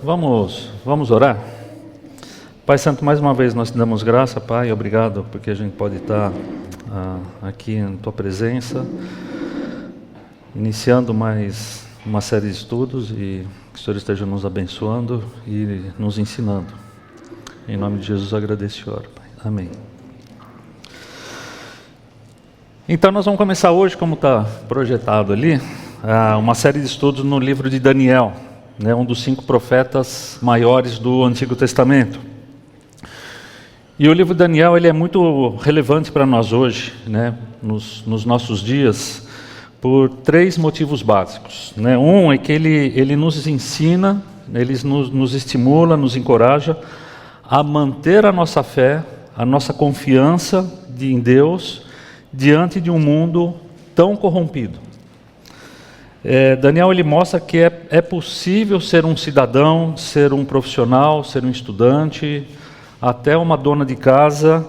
Vamos orar? Pai Santo, mais uma vez nós te damos graça, Pai, obrigado porque a gente pode estar aqui em Tua presença, iniciando mais uma série de estudos e que o Senhor esteja nos abençoando e nos ensinando. Em nome de Jesus agradeço e oro, Pai. Amém. Então nós vamos começar hoje, como está projetado ali, uma série de estudos no livro de Daniel, né, um dos 5 profetas maiores do Antigo Testamento. E o livro de Daniel ele é muito relevante para nós hoje, né, nos nossos dias, por 3 motivos básicos. Né? Um é que ele nos ensina, ele nos estimula, nos encoraja a manter a nossa fé, a nossa confiança em Deus, diante de um mundo tão corrompido. Daniel ele mostra que é possível ser um cidadão, ser um profissional, ser um estudante, até uma dona de casa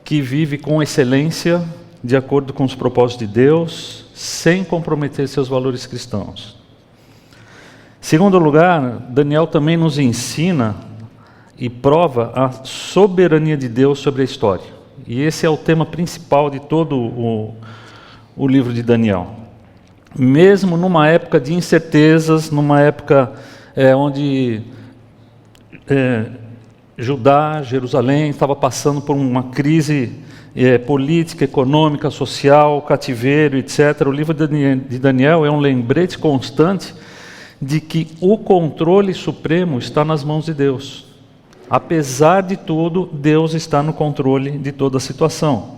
que vive com excelência, de acordo com os propósitos de Deus, sem comprometer seus valores cristãos. Segundo lugar, Daniel também nos ensina e prova a soberania de Deus sobre a história. E esse é o tema principal de todo o livro de Daniel. Mesmo numa época de incertezas, numa época onde Judá, Jerusalém, estava passando por uma crise política, econômica, social, cativeiro, etc. O livro de Daniel é um lembrete constante de que o controle supremo está nas mãos de Deus. Apesar de tudo, Deus está no controle de toda a situação.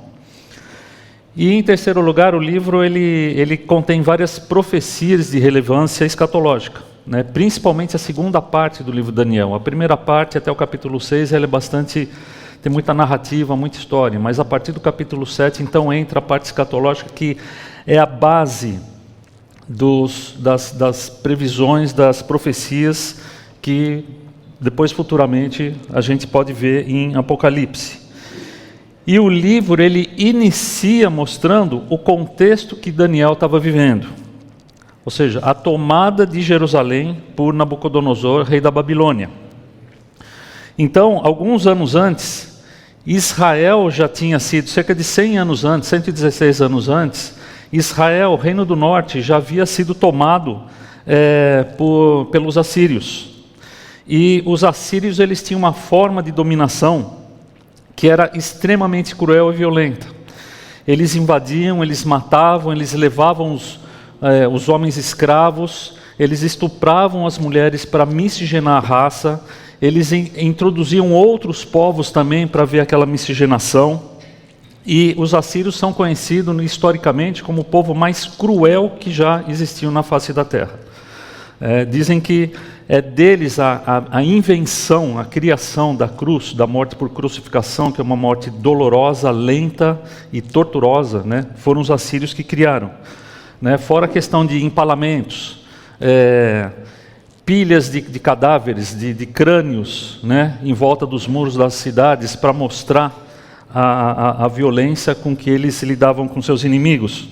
E em terceiro lugar, o livro ele contém várias profecias de relevância escatológica, né? Principalmente a segunda parte do livro de Daniel. A primeira parte, até o capítulo 6, ela tem muita narrativa, muita história, mas a partir do capítulo 7, então, entra a parte escatológica, que é a base das previsões, das profecias, que depois, futuramente, a gente pode ver em Apocalipse. E o livro, ele inicia mostrando o contexto que Daniel estava vivendo. Ou seja, a tomada de Jerusalém por Nabucodonosor, rei da Babilônia. Então, alguns anos antes, Israel já tinha sido, cerca de 100 anos antes, 116 anos antes, Israel, o reino do norte, já havia sido tomado pelos assírios. E os assírios eles tinham uma forma de dominação que era extremamente cruel e violenta. Eles invadiam, eles matavam, eles levavam os homens escravos, eles estupravam as mulheres para miscigenar a raça, eles introduziam outros povos também para ver aquela miscigenação. E os assírios são conhecidos historicamente como o povo mais cruel que já existiu na face da terra. Dizem que é deles a invenção, a criação da cruz, da morte por crucificação, que é uma morte dolorosa, lenta e torturosa, né? Foram os assírios que criaram. Né? Fora a questão de empalamentos, pilhas de cadáveres, de crânios, né? Em volta dos muros das cidades, para mostrar a violência com que eles lidavam com seus inimigos.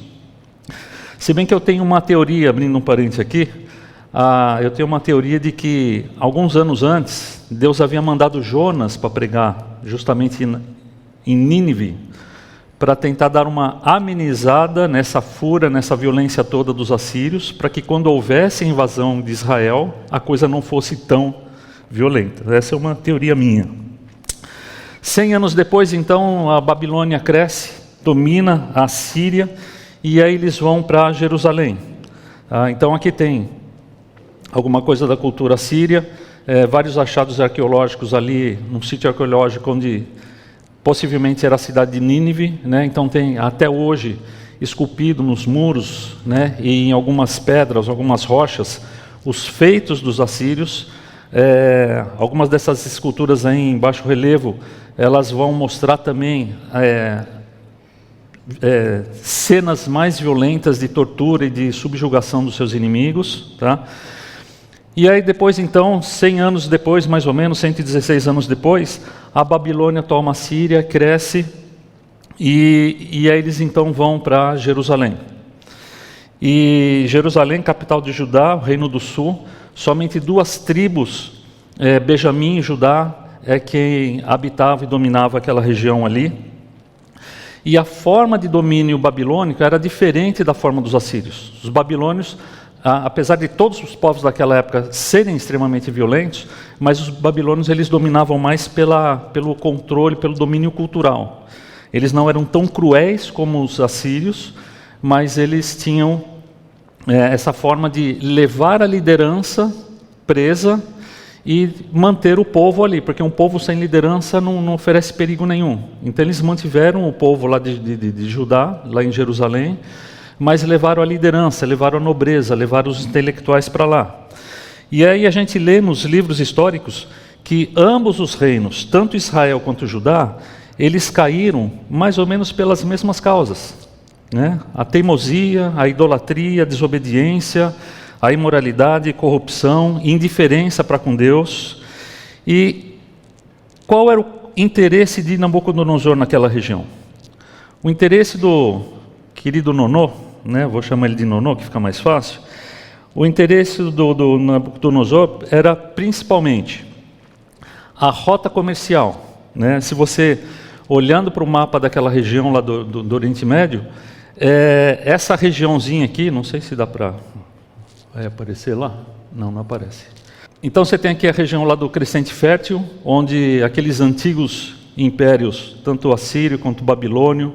Se bem que eu tenho uma teoria, abrindo um parênteses aqui, eu tenho uma teoria de que, alguns anos antes, Deus havia mandado Jonas para pregar justamente em Nínive, para tentar dar uma amenizada nessa fúria, nessa violência toda dos assírios, para que quando houvesse invasão de Israel, a coisa não fosse tão violenta. Essa é uma teoria minha. 100 anos depois, então, a Babilônia cresce, domina a Síria, e aí eles vão para Jerusalém. Então aqui tem alguma coisa da cultura síria, vários achados arqueológicos ali, num sítio arqueológico onde possivelmente era a cidade de Nínive, né? Então tem até hoje esculpido nos muros, né? E em algumas pedras, algumas rochas, os feitos dos assírios. Algumas dessas esculturas aí em baixo relevo, elas vão mostrar também cenas mais violentas de tortura e de subjugação dos seus inimigos, tá? E aí depois então, 100 anos depois, mais ou menos, 116 anos depois, a Babilônia toma a Síria, cresce, e aí eles então vão para Jerusalém. E Jerusalém, capital de Judá, o reino do sul, somente 2 tribos Benjamim e Judá é quem habitava e dominava aquela região ali. E a forma de domínio babilônico era diferente da forma dos assírios. Os babilônios, apesar de todos os povos daquela época serem extremamente violentos, mas os babilônios eles dominavam mais pelo controle, pelo domínio cultural. Eles não eram tão cruéis como os assírios, mas eles tinham essa forma de levar a liderança presa e manter o povo ali, porque um povo sem liderança não oferece perigo nenhum. Então eles mantiveram o povo lá de Judá, lá em Jerusalém, mas levaram a liderança, levaram a nobreza, levaram os intelectuais para lá. E aí a gente lê nos livros históricos que ambos os reinos, tanto Israel quanto Judá, eles caíram mais ou menos pelas mesmas causas, né? A teimosia, a idolatria, a desobediência, a imoralidade, corrupção, indiferença para com Deus. E qual era o interesse de Nabucodonosor naquela região? O interesse do querido Nonô, né? Vou chamar ele de Nonô, que fica mais fácil. O interesse do Nabucodonosor era principalmente a rota comercial, né? Se você, olhando para o mapa daquela região lá do Oriente Médio, essa regiãozinha aqui, não sei se dá para... Vai aparecer lá? Não aparece. Então você tem aqui a região lá do Crescente Fértil, onde aqueles antigos impérios, tanto assírio quanto babilônio,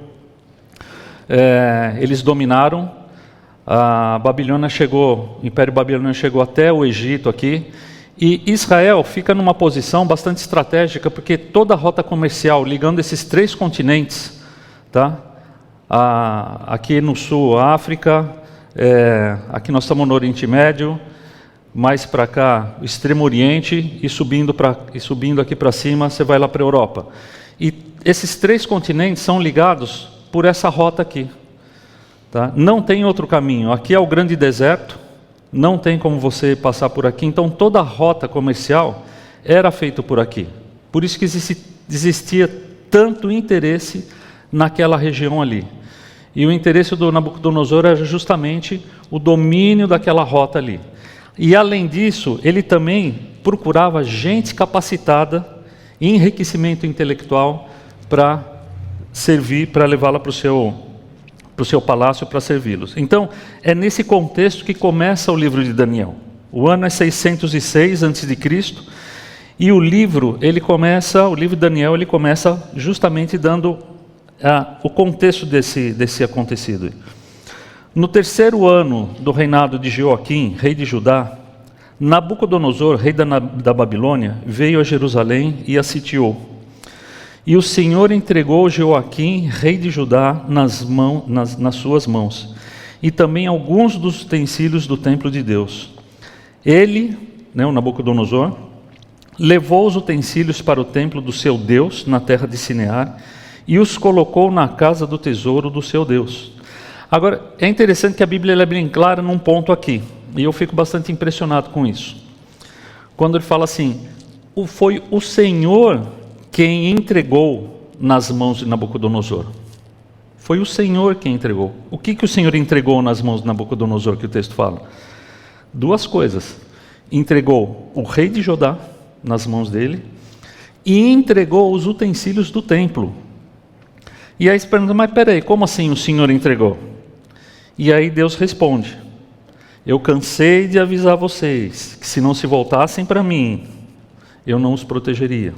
eles dominaram. A Babilônia chegou, o Império Babilônico chegou até o Egito aqui, e Israel fica numa posição bastante estratégica, porque toda a rota comercial ligando esses 3 continentes, tá? Aqui no sul, a África, aqui nós estamos no Oriente Médio, mais para cá, o Extremo Oriente, e subindo aqui para cima, você vai lá para a Europa. E esses 3 continentes são ligados por essa rota aqui. Tá? Não tem outro caminho. Aqui é o grande deserto, não tem como você passar por aqui. Então toda a rota comercial era feita por aqui. Por isso que existia tanto interesse naquela região ali. E o interesse do Nabucodonosor era justamente o domínio daquela rota ali. E além disso, ele também procurava gente capacitada em enriquecimento intelectual para servir, para levá-la para o seu palácio para servi-los. Então, é nesse contexto que começa o livro de Daniel. O ano é 606 a.C., e o livro de Daniel, ele começa justamente dando o contexto desse acontecido. No 3º ano do reinado de Joaquim, rei de Judá, Nabucodonosor, rei da Babilônia, veio a Jerusalém e a sitiou. E o Senhor entregou Joaquim, rei de Judá, nas suas mãos, e também alguns dos utensílios do templo de Deus. Ele, o Nabucodonosor, levou os utensílios para o templo do seu Deus, na terra de Sinear, e os colocou na casa do tesouro do seu Deus. Agora, é interessante que a Bíblia é bem clara num ponto aqui, e eu fico bastante impressionado com isso. Quando ele fala assim, foi o Senhor quem entregou nas mãos de Nabucodonosor. Foi o Senhor quem entregou. O que o Senhor entregou nas mãos de Nabucodonosor, que o texto fala? 2 coisas. Entregou o rei de Judá nas mãos dele, e entregou os utensílios do templo. E aí você pergunta, mas peraí, como assim o Senhor entregou? E aí Deus responde, eu cansei de avisar vocês, que se não se voltassem para mim, eu não os protegeria.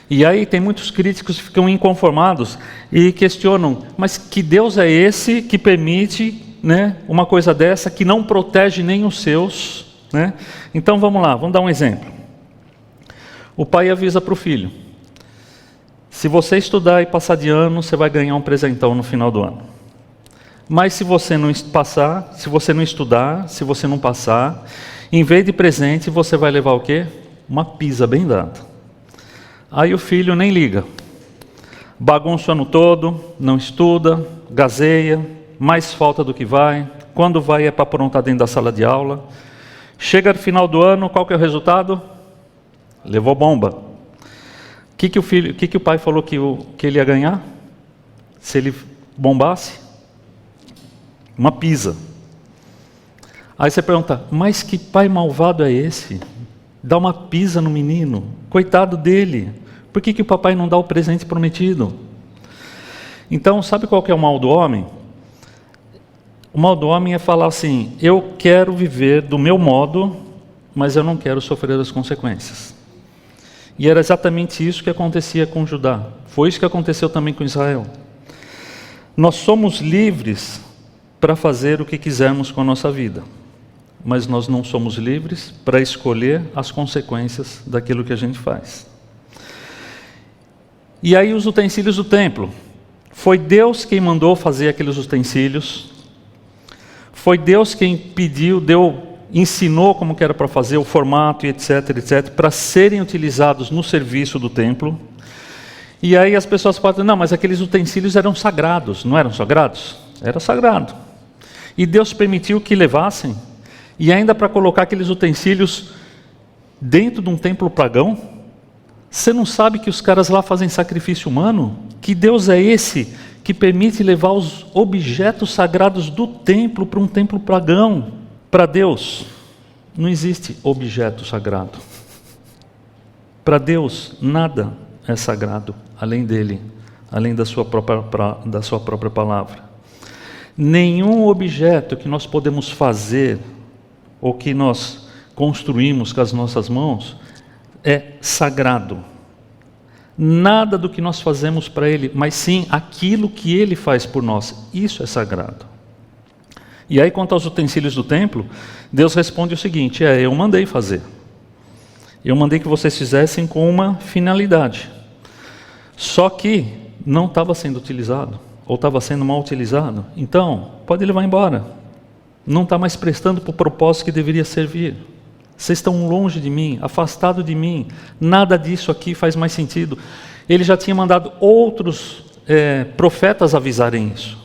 E aí tem muitos críticos que ficam inconformados e questionam, mas que Deus é esse que permite, uma coisa dessa, que não protege nem os seus? Então vamos lá, vamos dar um exemplo. O pai avisa para o filho, se você estudar e passar de ano, você vai ganhar um presentão no final do ano. Mas se você não passar, se você não estudar, se você não passar, em vez de presente, você vai levar o quê? Uma pisa bem dada. Aí o filho nem liga. Bagunça o ano todo, não estuda, gazeia, mais falta do que vai. Quando vai é para aprontar dentro da sala de aula. Chega no final do ano, qual que é o resultado? Levou bomba. O que o pai falou que ele ia ganhar? Se ele bombasse? Uma pisa. Aí você pergunta, mas que pai malvado é esse? dá uma pisa no menino, coitado dele. Por que o papai não dá o presente prometido? Então, sabe qual que é o mal do homem? O mal do homem é falar assim: eu quero viver do meu modo, mas eu não quero sofrer as consequências. E era exatamente isso que acontecia com Judá. Foi isso que aconteceu também com Israel. Nós somos livres para fazer o que quisermos com a nossa vida, mas nós não somos livres para escolher as consequências daquilo que a gente faz. E aí os utensílios do templo. Foi Deus quem mandou fazer aqueles utensílios. Foi Deus quem pediu, ensinou como que era para fazer, o formato e etc, etc, para serem utilizados no serviço do templo. E aí as pessoas falam: não, mas aqueles utensílios eram sagrados. Não eram sagrados? Era sagrado. E Deus permitiu que levassem, e ainda para colocar aqueles utensílios dentro de um templo pagão. Você não sabe que os caras lá fazem sacrifício humano? Que Deus é esse que permite levar os objetos sagrados do templo para um templo pagão? Para Deus não existe objeto sagrado. Para Deus nada é sagrado além dele, além da sua própria palavra. Nenhum objeto que nós podemos fazer ou que nós construímos com as nossas mãos é sagrado. Nada do que nós fazemos para Ele, mas sim aquilo que Ele faz por nós. Isso é sagrado. E aí, quanto aos utensílios do templo, Deus responde o seguinte: eu mandei fazer. Eu mandei que vocês fizessem com uma finalidade. Só que não estava sendo utilizado, ou estava sendo mal utilizado. Então, pode levar embora. Não está mais prestando para o propósito que deveria servir. Vocês estão longe de mim, afastado de mim. Nada disso aqui faz mais sentido. Ele já tinha mandado outros profetas avisarem isso.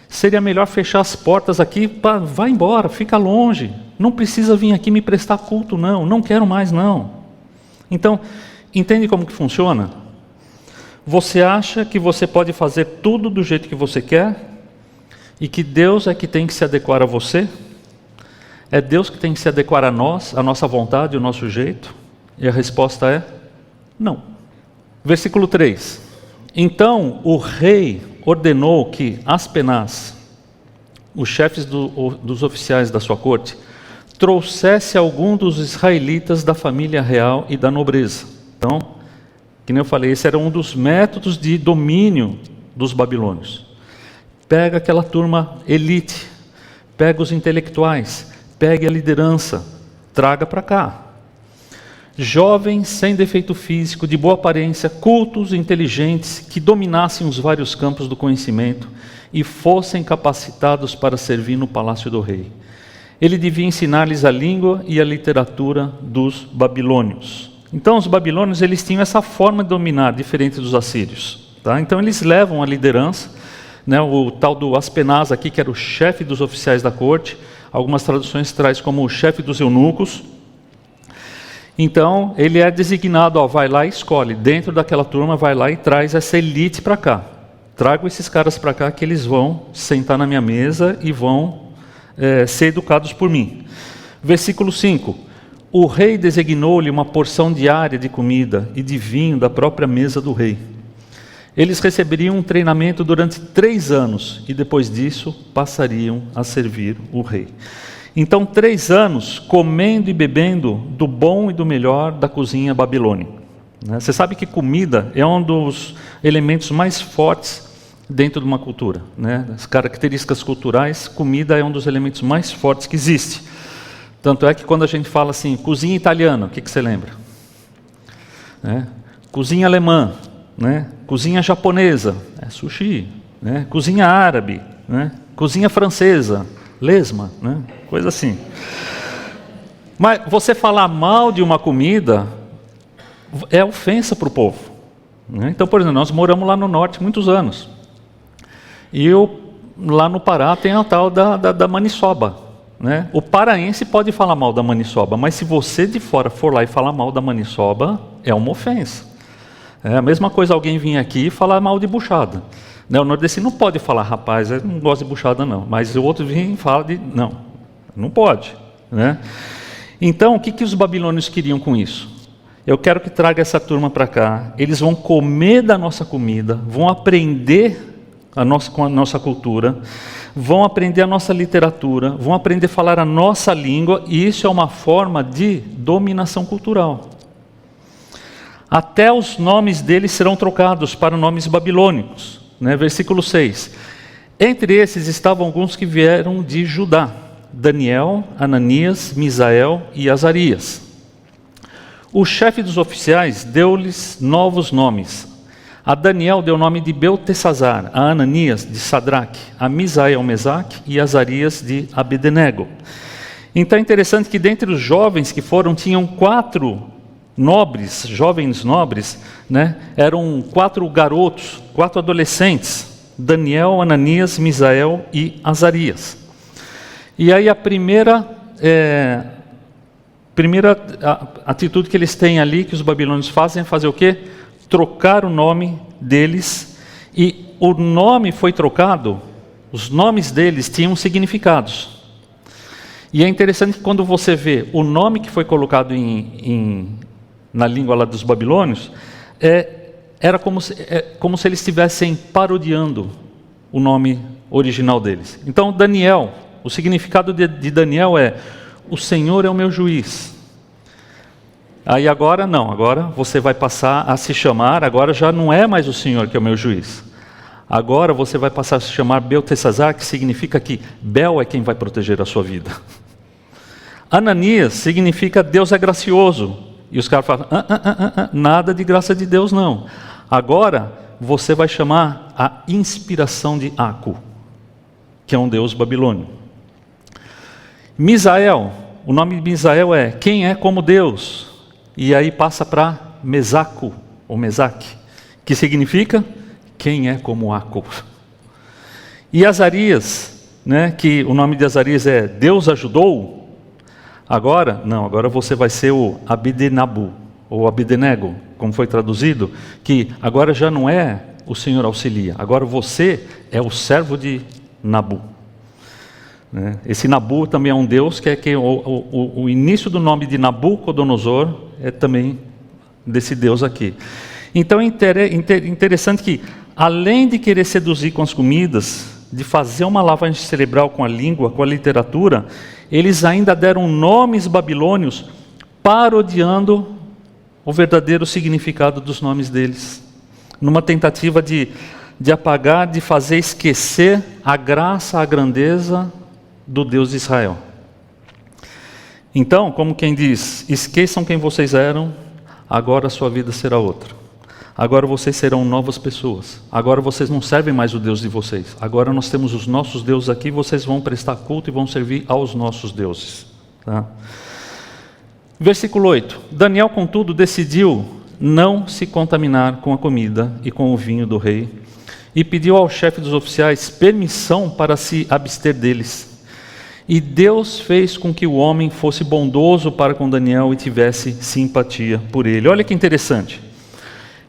Seria melhor fechar as portas aqui, vai embora, fica longe. Não precisa vir aqui me prestar culto, não quero mais, não. Então, entende como que funciona? Você acha que você pode fazer tudo do jeito que você quer e que Deus é que tem que se adequar a você? É Deus que tem que se adequar a nós, a nossa vontade, o nosso jeito? E a resposta é não. Versículo 3. Então o rei ordenou que Aspenaz, os chefes dos oficiais da sua corte, trouxesse algum dos israelitas da família real e da nobreza. Então, que nem eu falei, esse era um dos métodos de domínio dos babilônios. Pega aquela turma elite, pega os intelectuais, pegue a liderança, traga para cá. Jovens sem defeito físico, de boa aparência, cultos, inteligentes, que dominassem os vários campos do conhecimento e fossem capacitados para servir no palácio do rei. Ele devia ensinar-lhes a língua e a literatura dos babilônios. Então os babilônios, eles tinham essa forma de dominar, diferente dos assírios. Tá? Então eles levam a liderança, né, o tal do Aspenaz aqui, que era o chefe dos oficiais da corte. Algumas traduções traz como o chefe dos eunucos. Então, ele é designado, vai lá e escolhe. Dentro daquela turma, vai lá e traz essa elite para cá. Trago esses caras para cá que eles vão sentar na minha mesa e vão ser educados por mim. Versículo 5. O rei designou-lhe uma porção diária de comida e de vinho da própria mesa do rei. Eles receberiam um treinamento durante 3 anos e depois disso passariam a servir o rei. Então 3 anos comendo e bebendo do bom e do melhor da cozinha babilônica. Você sabe que comida é um dos elementos mais fortes dentro de uma cultura. As características culturais, comida é um dos elementos mais fortes que existe. Tanto é que quando a gente fala assim, cozinha italiana, o que você lembra? Cozinha alemã. Cozinha japonesa, sushi, cozinha árabe, cozinha francesa, lesma, coisa assim. Mas você falar mal de uma comida é ofensa para o povo. Então, por exemplo, nós moramos lá no norte muitos anos. E lá no Pará tem a tal da maniçoba. O paraense pode falar mal da maniçoba, mas se você de fora for lá e falar mal da maniçoba, é uma ofensa. É a mesma coisa alguém vir aqui e falar mal de buchada. O nordestino não pode falar, rapaz, eu não gosto de buchada não. Mas o outro vem e fala de... Não pode. Então, o que os babilônios queriam com isso? Eu quero que traga essa turma para cá. Eles vão comer da nossa comida, vão aprender com a nossa cultura, vão aprender a nossa literatura, vão aprender a falar a nossa língua, e isso é uma forma de dominação cultural. Até os nomes deles serão trocados para nomes babilônicos. Versículo 6. Entre esses estavam alguns que vieram de Judá: Daniel, Ananias, Misael e Azarias. O chefe dos oficiais deu-lhes novos nomes. A Daniel deu o nome de Beltesazar, a Ananias de Sadraque, a Misael Mesaque e a Azarias de Abednego. Então é interessante que dentre os jovens que foram, tinham 4 nobres, jovens nobres, eram 4 garotos, 4 adolescentes: Daniel, Ananias, Misael e Azarias. E aí a primeira atitude que eles têm ali, que os babilônios fazem, é fazer o quê? Trocar o nome deles. E o nome foi trocado, os nomes deles tinham significados. E é interessante que quando você vê o nome que foi colocado na língua lá dos babilônios, era como se eles estivessem parodiando o nome original deles. Então, Daniel, o significado de Daniel é: o Senhor é o meu juiz. Aí agora não, agora você vai passar a se chamar, agora já não é mais o Senhor que é o meu juiz. Agora você vai passar a se chamar Beltesazar, que significa que Bel é quem vai proteger a sua vida. Ananias significa Deus é gracioso. E os caras falam, nada de graça de Deus não. Agora você vai chamar a inspiração de Acu, que é um deus babilônio. Misael, o nome de Misael é quem é como Deus. E aí passa para Mesaco, ou Mesaque, que significa quem é como Acu. E Azarias, que o nome de Azarias é Deus ajudou. Agora você vai ser o Abdenabu, ou Abednego, como foi traduzido, que agora já não é o Senhor auxilia, agora você é o servo de Nabu. Esse Nabu também é um deus, que o início do nome de Nabucodonosor é também desse deus aqui. Então é interessante que, além de querer seduzir com as comidas, de fazer uma lavagem cerebral com a língua, com a literatura, eles ainda deram nomes babilônios parodiando o verdadeiro significado dos nomes deles, numa tentativa de apagar, de fazer esquecer a graça, a grandeza do Deus de Israel. Então, como quem diz, esqueçam quem vocês eram, agora a sua vida será outra. Agora vocês serão novas pessoas. Agora vocês não servem mais o Deus de vocês. Agora nós temos os nossos deuses aqui, vocês vão prestar culto e vão servir aos nossos deuses. Tá? Versículo 8. Daniel, contudo, decidiu não se contaminar com a comida e com o vinho do rei, e pediu ao chefe dos oficiais permissão para se abster deles. E Deus fez com que o homem fosse bondoso para com Daniel e tivesse simpatia por ele. Olha que interessante.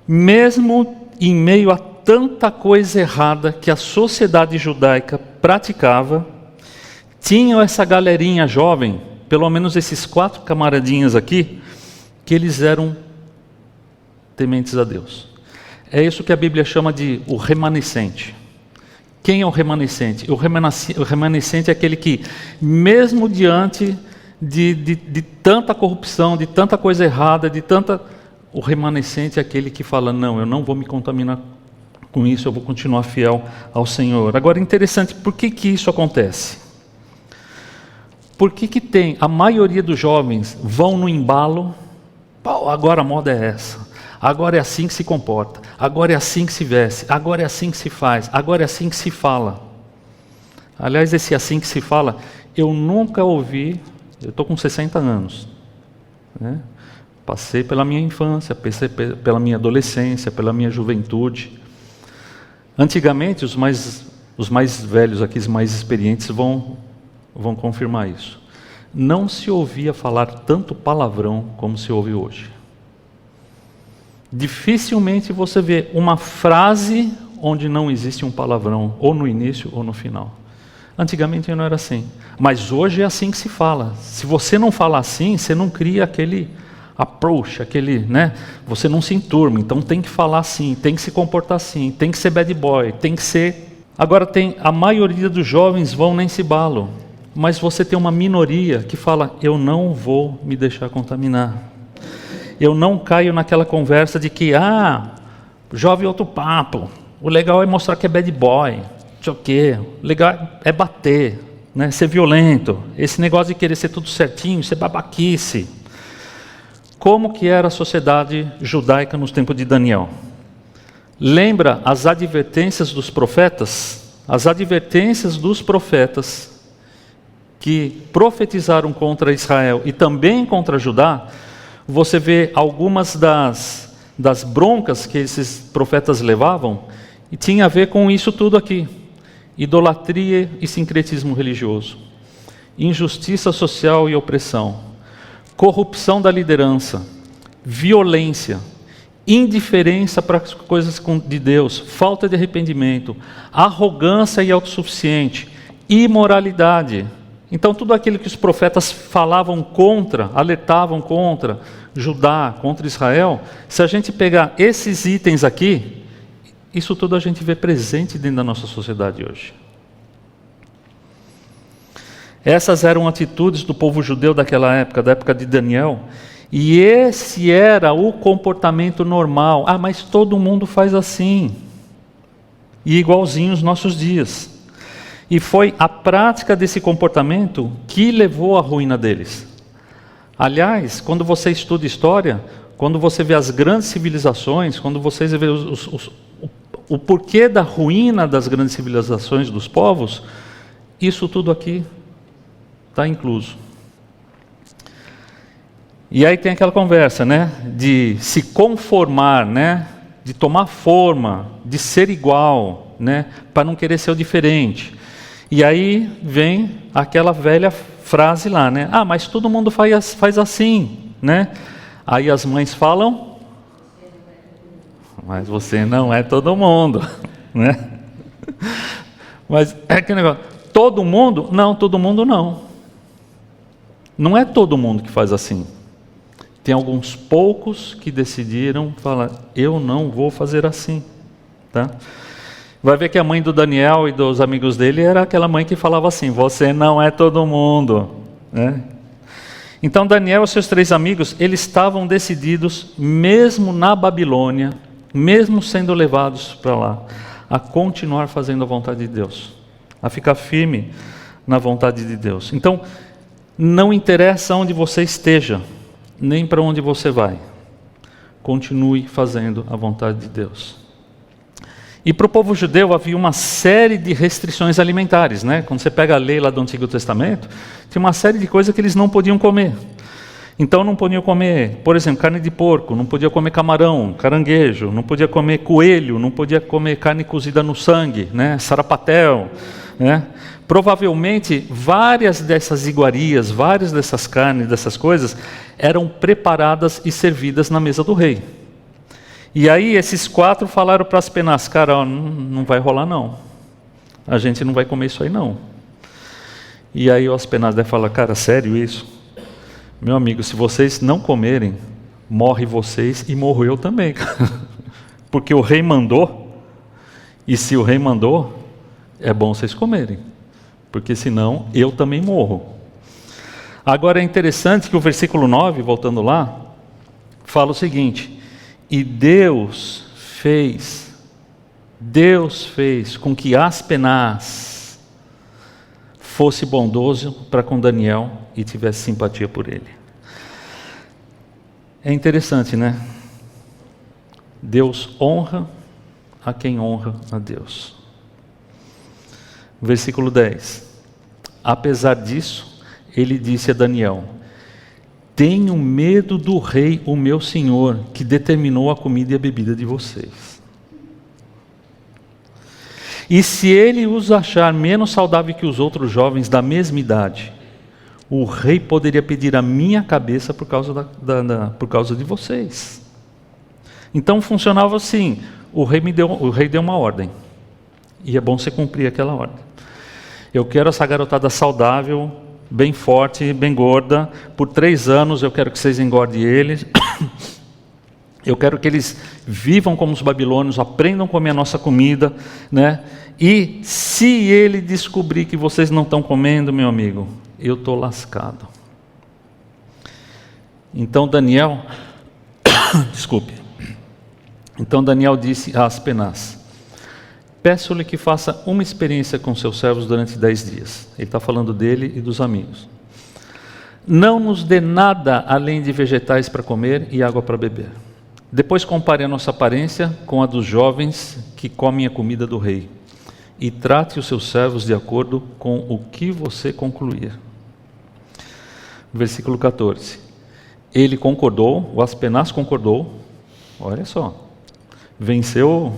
Mesmo em meio a tanta coisa errada que a sociedade judaica praticava, tinha essa galerinha jovem, pelo menos esses 4 camaradinhas aqui, que eles eram tementes a Deus. É isso que a Bíblia chama de o remanescente. Quem é o remanescente? O remanescente é aquele que, mesmo diante de tanta corrupção, de tanta coisa errada, o remanescente é aquele que fala, não, eu não vou me contaminar com isso, eu vou continuar fiel ao Senhor. Agora, interessante, por que isso acontece? Por que tem, a maioria dos jovens vão no embalo, agora a moda é essa. Agora é assim que se comporta, agora é assim que se veste, agora é assim que se faz, agora é assim que se fala. Aliás, esse assim que se fala, eu nunca ouvi, eu estou com 60 anos, passei pela minha infância, passei pela minha adolescência, pela minha juventude. Antigamente, os mais velhos aqui, os mais experientes, vão confirmar isso. Não se ouvia falar tanto palavrão como se ouve hoje. Dificilmente você vê uma frase onde não existe um palavrão, ou no início ou no final. Antigamente não era assim, mas hoje é assim que se fala. Se você não falar assim, você não cria aquele approach, você não se enturma, então tem que falar assim, tem que se comportar assim, tem que ser bad boy, tem que ser... Agora a maioria dos jovens vão nesse embalo, mas você tem uma minoria que fala, eu não vou me deixar contaminar. Eu não caio naquela conversa de que, jovem outro papo, o legal é mostrar que é bad boy, não sei o quê, o legal é bater, ser violento, esse negócio de querer ser tudo certinho, isso é babaquice. Como que era a sociedade judaica nos tempos de Daniel? Lembra as advertências dos profetas? As advertências dos profetas que profetizaram contra Israel e também contra Judá, você vê algumas das broncas que esses profetas levavam, e tinha a ver com isso tudo aqui: idolatria e sincretismo religioso, injustiça social e opressão, corrupção da liderança, violência, indiferença para as coisas de Deus, falta de arrependimento, arrogância e autossuficiente, imoralidade. Então tudo aquilo que os profetas falavam contra, alertavam contra Judá, contra Israel, se a gente pegar esses itens aqui, isso tudo a gente vê presente dentro da nossa sociedade hoje. Essas eram atitudes do povo judeu daquela época, da época de Daniel, e esse era o comportamento normal. Mas todo mundo faz assim, e igualzinho os nossos dias. E foi a prática desse comportamento que levou à ruína deles. Aliás, quando você estuda história, quando você vê as grandes civilizações, quando você vê o porquê da ruína das grandes civilizações dos povos, isso tudo aqui está incluso. E aí tem aquela conversa, de se conformar, de tomar forma, de ser igual, para não querer ser o diferente. E aí vem aquela velha frase lá, mas todo mundo faz assim, Aí as mães falam, mas você não é todo mundo, Mas é aquele negócio, todo mundo? Não, todo mundo não. Não é todo mundo que faz assim. Tem alguns poucos que decidiram falar, eu não vou fazer assim, tá? Vai ver que a mãe do Daniel e dos amigos dele era aquela mãe que falava assim, você não é todo mundo, Então Daniel e seus 3 amigos, eles estavam decididos, mesmo na Babilônia, mesmo sendo levados para lá, a continuar fazendo a vontade de Deus, a ficar firme na vontade de Deus. Então, não interessa onde você esteja, nem para onde você vai, continue fazendo a vontade de Deus. E para o povo judeu havia uma série de restrições alimentares, Quando você pega a lei lá do Antigo Testamento, tinha uma série de coisas que eles não podiam comer. Então não podiam comer, por exemplo, carne de porco, não podia comer camarão, caranguejo, não podia comer coelho, não podia comer carne cozida no sangue, sarapatel, Provavelmente várias dessas iguarias, várias dessas carnes, dessas coisas, eram preparadas e servidas na mesa do rei. E aí esses 4 falaram para Aspenaz, cara, não vai rolar não, a gente não vai comer isso aí não. E aí o Aspenaz deve falar, cara, sério isso? Meu amigo, se vocês não comerem, morre vocês e morro eu também, porque o rei mandou, e se o rei mandou, é bom vocês comerem, porque senão eu também morro. Agora é interessante que o versículo 9, voltando lá, fala o seguinte, e Deus fez com que Aspenaz fosse bondoso para com Daniel e tivesse simpatia por ele. É interessante, Deus honra a quem honra a Deus. Versículo 10. Apesar disso, ele disse a Daniel, tenho medo do rei, o meu senhor, que determinou a comida e a bebida de vocês. E se ele os achar menos saudável que os outros jovens da mesma idade, o rei poderia pedir a minha cabeça por causa de vocês. Então funcionava assim, o rei deu uma ordem, e é bom você cumprir aquela ordem. Eu quero essa garotada saudável, bem forte, bem gorda. Por 3 anos eu quero que vocês engordem eles. Eu quero que eles vivam como os babilônios, aprendam a comer a nossa comida, né? E se ele descobrir que vocês não estão comendo, meu amigo, eu estou lascado. Então Daniel, desculpe. Então Daniel disse a Aspenaz: peço-lhe que faça uma experiência com seus servos durante 10 dias. Ele está falando dele e dos amigos. Não nos dê nada além de vegetais para comer e água para beber. Depois compare a nossa aparência com a dos jovens que comem a comida do rei. E trate os seus servos de acordo com o que você concluir. Versículo 14. Ele concordou, o Aspenaz concordou. Olha só. Venceu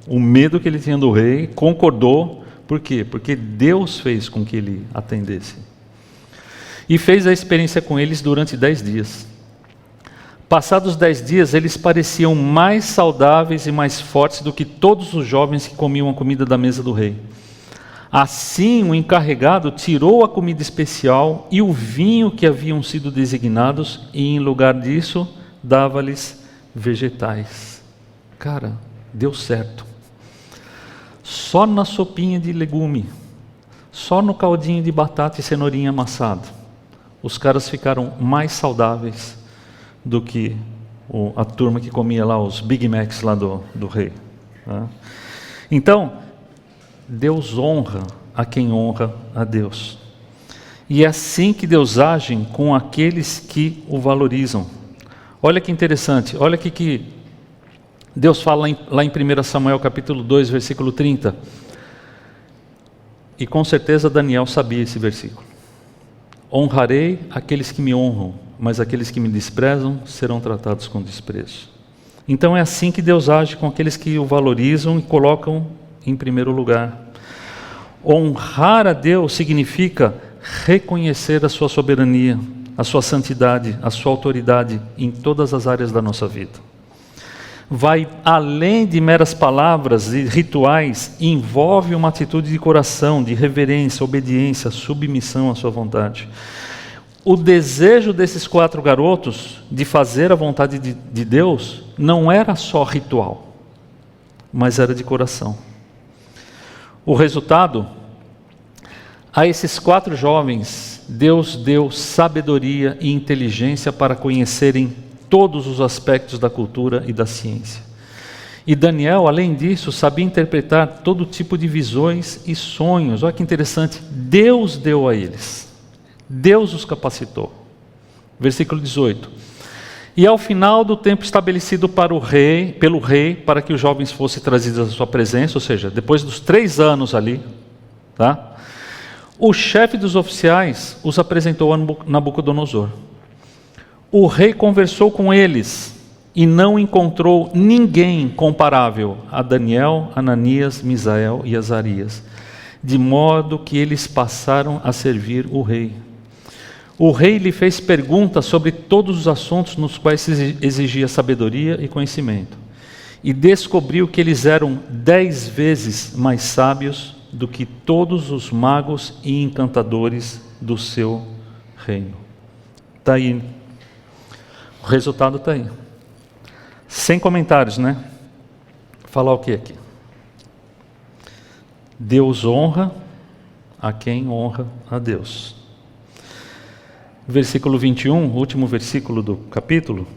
o medo que ele tinha do rei, concordou. Por quê? Porque Deus fez com que ele atendesse. E fez a experiência com eles durante 10 dias. Passados 10 dias, eles pareciam mais saudáveis e mais fortes do que todos os jovens que comiam a comida da mesa do rei. Assim, o encarregado tirou a comida especial e o vinho que haviam sido designados, e em lugar disso, dava-lhes vegetais. Cara, deu certo. Só na sopinha de legume, só no caldinho de batata e cenourinha amassado, os caras ficaram mais saudáveis do que a turma que comia lá os Big Macs lá do rei. Tá? Então, Deus honra a quem honra a Deus. E é assim que Deus age com aqueles que o valorizam. Olha que interessante, olha aqui que Deus fala lá em 1 Samuel capítulo 2, versículo 30. E com certeza Daniel sabia esse versículo. Honrarei aqueles que me honram, mas aqueles que me desprezam serão tratados com desprezo. Então é assim que Deus age com aqueles que o valorizam e colocam em primeiro lugar. Honrar a Deus significa reconhecer a sua soberania, a sua santidade, a sua autoridade em todas as áreas da nossa vida. Vai além de meras palavras e rituais, envolve uma atitude de coração, de reverência, obediência, submissão à sua vontade. O desejo desses 4 garotos de fazer a vontade de Deus não era só ritual, mas era de coração. O resultado, a esses 4 jovens, Deus deu sabedoria e inteligência para conhecerem todos os aspectos da cultura e da ciência. E Daniel, além disso, sabia interpretar todo tipo de visões e sonhos. Olha que interessante, Deus deu a eles. Deus os capacitou. Versículo 18. E ao final do tempo estabelecido pelo rei, para que os jovens fossem trazidos à sua presença, ou seja, depois dos 3 anos ali, tá? O chefe dos oficiais os apresentou a Nabucodonosor. O rei conversou com eles e não encontrou ninguém comparável a Daniel, Ananias, Misael e Azarias, de modo que eles passaram a servir o rei. O rei lhe fez perguntas sobre todos os assuntos nos quais se exigia sabedoria e conhecimento, e descobriu que eles eram 10 vezes mais sábios do que todos os magos e encantadores do seu reino. Está aí. O resultado está aí. Sem comentários, né? Falar o que aqui? Deus honra a quem honra a Deus. Versículo 21, último versículo do capítulo.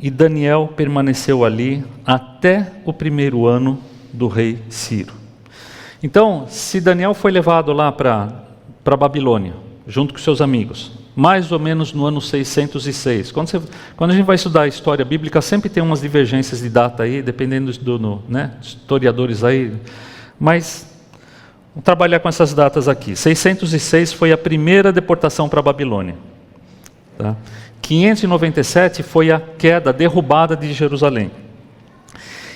E Daniel permaneceu ali até o 1º ano do rei Ciro. Então, se Daniel foi levado lá para Babilônia, junto com seus amigos, mais ou menos no ano 606. Quando a gente vai estudar a história bíblica, sempre tem umas divergências de data aí, dependendo historiadores aí, mas vamos trabalhar com essas datas aqui. 606 foi a primeira deportação para a Babilônia. Tá? 597 foi a queda, a derrubada de Jerusalém.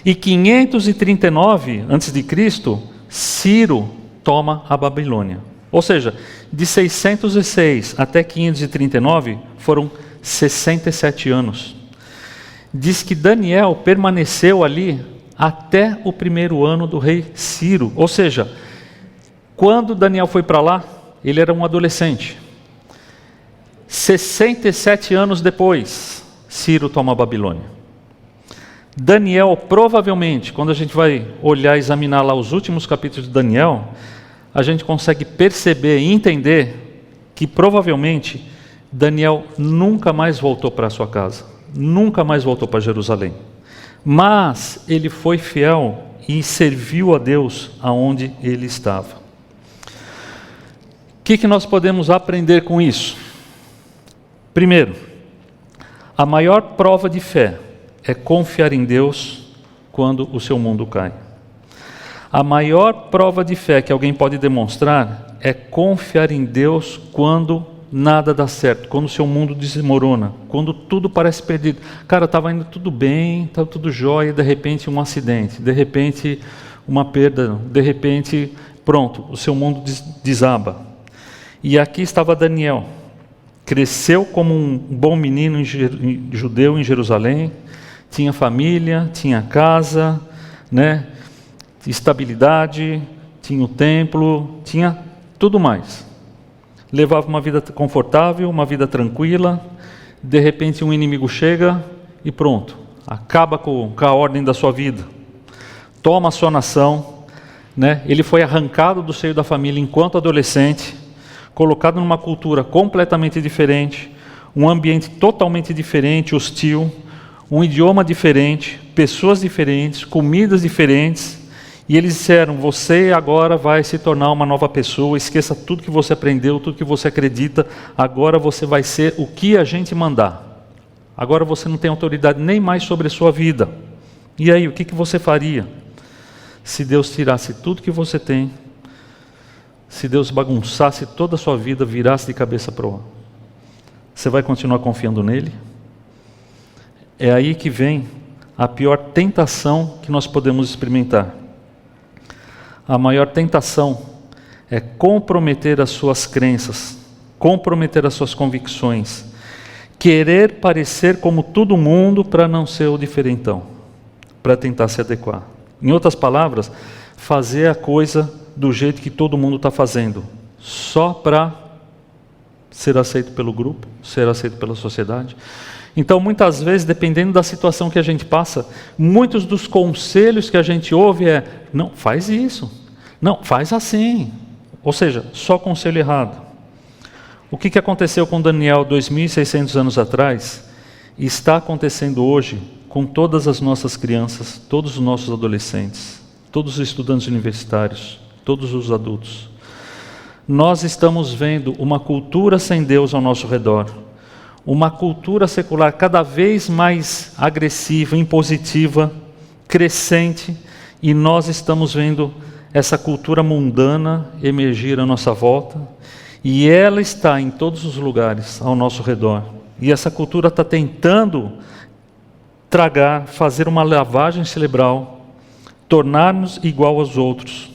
E 539 a.C., Ciro toma a Babilônia. Ou seja, de 606 até 539 foram 67 anos. Diz que Daniel permaneceu ali até o 1º ano do rei Ciro. Ou seja, Quando Daniel foi para lá, ele era um adolescente. 67 anos depois, Ciro toma a Babilônia. Daniel, provavelmente, quando a gente vai olhar e examinar lá os últimos capítulos de Daniel, a gente consegue perceber e entender que provavelmente Daniel nunca mais voltou para a sua casa, nunca mais voltou para Jerusalém. Mas ele foi fiel e serviu a Deus aonde ele estava. O que nós podemos aprender com isso? Primeiro, a maior prova de fé é confiar em Deus quando o seu mundo cai. A maior prova de fé que alguém pode demonstrar é confiar em Deus quando nada dá certo, quando o seu mundo desmorona, quando tudo parece perdido. Cara, estava indo tudo bem, estava tudo jóia, de repente um acidente, de repente uma perda, de repente, pronto, o seu mundo desaba. E aqui estava Daniel, cresceu como um bom menino judeu em Jerusalém, tinha família, tinha casa, né? Estabilidade, tinha o templo, tinha tudo mais. Levava uma vida confortável, uma vida tranquila. De repente um inimigo chega e pronto, acaba com a ordem da sua vida, toma a sua nação, né? Ele foi arrancado do seio da família enquanto adolescente, colocado numa cultura completamente diferente, um ambiente totalmente diferente, hostil, um idioma diferente, pessoas diferentes, comidas diferentes. E eles disseram, você agora vai se tornar uma nova pessoa, esqueça tudo que você aprendeu, tudo que você acredita, agora você vai ser o que a gente mandar. Agora você não tem autoridade nem mais sobre a sua vida. E aí, o que você faria? Se Deus tirasse tudo que você tem, se Deus bagunçasse toda a sua vida, virasse de cabeça para o ar, você vai continuar confiando nele? É aí que vem a pior tentação que nós podemos experimentar. A maior tentação é comprometer as suas crenças, comprometer as suas convicções, querer parecer como todo mundo para não ser o diferentão, para tentar se adequar. Em outras palavras, fazer a coisa do jeito que todo mundo está fazendo, só para ser aceito pelo grupo, ser aceito pela sociedade. Então, muitas vezes, dependendo da situação que a gente passa, muitos dos conselhos que a gente ouve é, não, faz isso, não, faz assim. Ou seja, só conselho errado. O que aconteceu com Daniel 2.600 anos atrás, e está acontecendo hoje com todas as nossas crianças, todos os nossos adolescentes, todos os estudantes universitários, todos os adultos. Nós estamos vendo uma cultura sem Deus ao nosso redor. Uma cultura secular cada vez mais agressiva, impositiva, crescente, e nós estamos vendo essa cultura mundana emergir à nossa volta, e ela está em todos os lugares ao nosso redor. E essa cultura está tentando tragar, fazer uma lavagem cerebral, tornar-nos igual aos outros.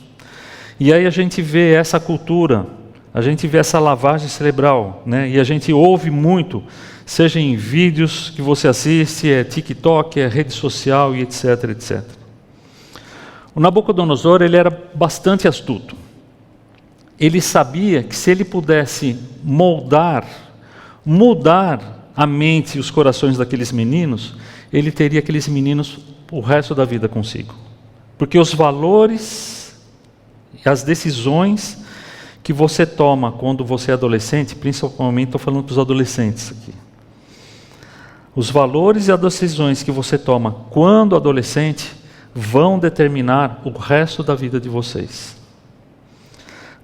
E aí a gente vê essa cultura, a gente vê essa lavagem cerebral, né? E a gente ouve muito, seja em vídeos que você assiste, é TikTok, é rede social e etc, etc. O Nabucodonosor, ele era bastante astuto. Ele sabia que se ele pudesse mudar a mente e os corações daqueles meninos, ele teria aqueles meninos o resto da vida consigo. Porque os valores e as decisões que você toma quando você é adolescente, principalmente estou falando para os adolescentes aqui. Os valores e as decisões que você toma quando adolescente vão determinar o resto da vida de vocês.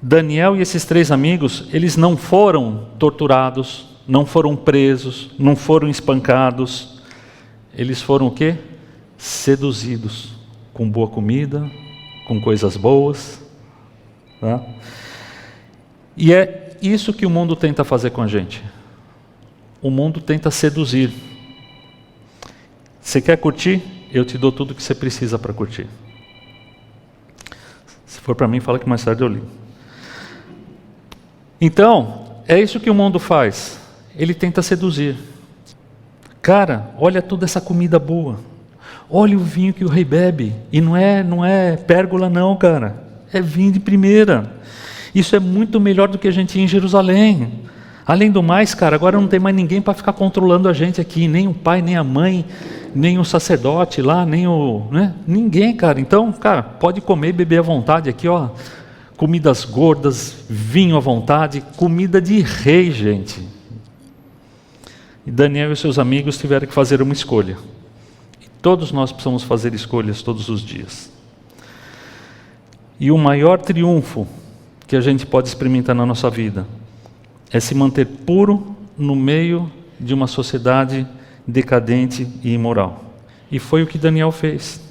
Daniel e esses 3 amigos, eles não foram torturados, não foram presos, não foram espancados. Eles foram o quê? Seduzidos, com boa comida, com coisas boas. Tá? E é isso que o mundo tenta fazer com a gente. O mundo tenta seduzir. Você quer curtir? Eu te dou tudo que você precisa para curtir. Se for para mim, fala que mais tarde eu ligo. Então, é isso que o mundo faz. Ele tenta seduzir. Cara, olha toda essa comida boa. Olha o vinho que o rei bebe. E não é pérgola não, cara. É vinho de primeira. Isso é muito melhor do que a gente ir em Jerusalém. Além do mais, cara, agora não tem mais ninguém para ficar controlando a gente aqui, nem o pai, nem a mãe, nem o sacerdote lá, nem o... né? Ninguém, cara. Então, cara, pode comer e beber à vontade aqui, ó. Comidas gordas, vinho à vontade, comida de rei, gente. E Daniel e seus amigos tiveram que fazer uma escolha. E todos nós precisamos fazer escolhas todos os dias. E o maior triunfo que a gente pode experimentar na nossa vida é se manter puro no meio de uma sociedade decadente e imoral. E foi o que Daniel fez.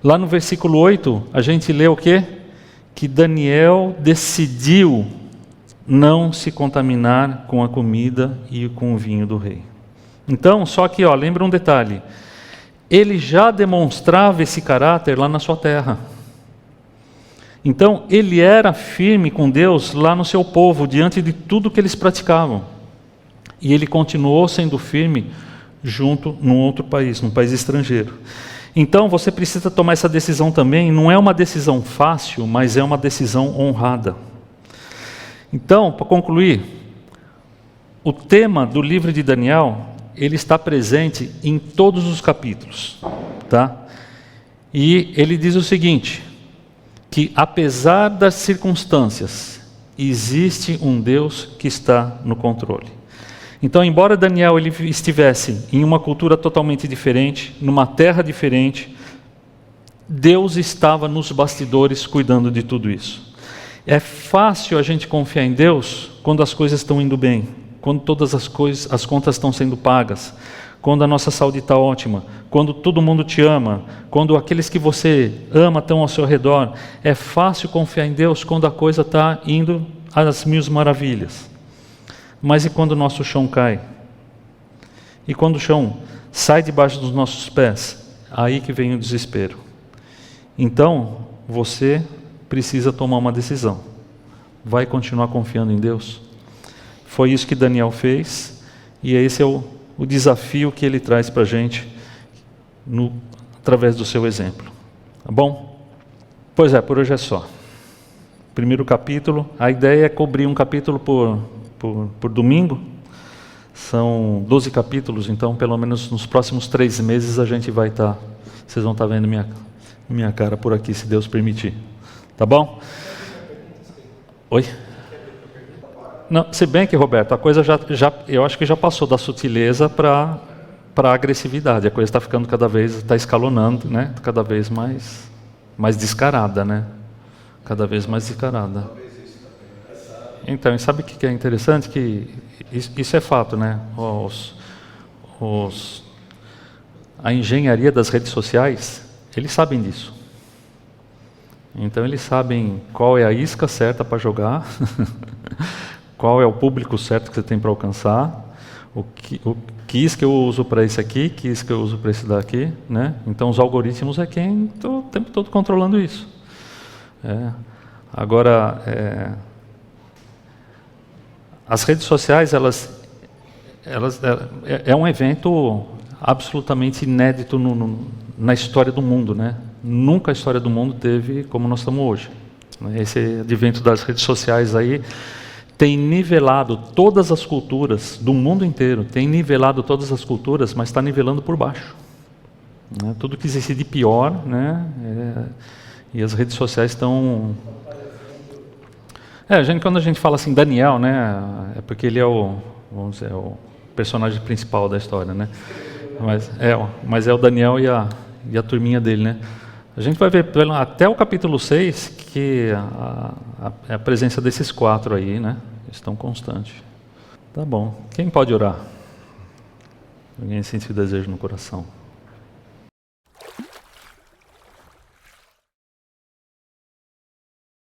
Lá no versículo 8, a gente lê o quê? Que Daniel decidiu não se contaminar com a comida e com o vinho do rei. Então, só que, ó, lembra um detalhe. Ele já demonstrava esse caráter lá na sua terra. Então, ele era firme com Deus lá no seu povo, diante de tudo que eles praticavam. E ele continuou sendo firme junto num outro país, num país estrangeiro. Então, você precisa tomar essa decisão também. Não é uma decisão fácil, mas é uma decisão honrada. Então, para concluir, o tema do livro de Daniel, ele está presente em todos os capítulos, tá? E ele diz o seguinte, que apesar das circunstâncias, existe um Deus que está no controle. Então, embora Daniel ele estivesse em uma cultura totalmente diferente, numa terra diferente, Deus estava nos bastidores cuidando de tudo isso. É fácil a gente confiar em Deus quando as coisas estão indo bem, quando todas as contas estão sendo pagas, quando a nossa saúde está ótima, quando todo mundo te ama, quando aqueles que você ama estão ao seu redor. É fácil confiar em Deus quando a coisa está indo às mil maravilhas. Mas e quando o nosso chão cai? E quando o chão sai debaixo dos nossos pés? Aí que vem o desespero. Então, você precisa tomar uma decisão. Vai continuar confiando em Deus? Foi isso que Daniel fez, e esse é o desafio que ele traz para a gente através do seu exemplo. Tá bom? Pois é, por hoje é só. Primeiro capítulo, a ideia é cobrir um capítulo por domingo. São 12 capítulos, então pelo menos nos próximos 3 meses a gente vai estar... vocês vão estar vendo minha cara por aqui, se Deus permitir. Tá bom? Oi? Não, se bem que, Roberto, a coisa eu acho que já passou da sutileza para a agressividade. A coisa está ficando está escalonando, né? Cada vez mais descarada, né? Cada vez mais descarada. Então, e sabe o que é interessante? Que isso é fato, né? A engenharia das redes sociais, eles sabem disso. Então, eles sabem qual é a isca certa para jogar, qual é o público certo que você tem para alcançar, que isca eu uso para esse aqui, que isca eu uso para esse daqui, né? Então, os algoritmos é quem está o tempo todo controlando isso. Agora, as redes sociais, é um evento absolutamente inédito na história do mundo, né? Nunca a história do mundo teve como nós estamos hoje. Esse advento das redes sociais aí tem nivelado todas as culturas do mundo inteiro, tem nivelado todas as culturas, mas está nivelando por baixo. Né? Tudo que existe de pior, né? E as redes sociais estão... quando a gente fala assim, Daniel, né? É porque ele é vamos dizer, o personagem principal da história, né? Mas é o Daniel e a turminha dele, né? A gente vai ver até o capítulo 6 que a presença desses 4 aí, né? Estão constantes. Tá bom. Quem pode orar? Alguém sente o desejo no coração?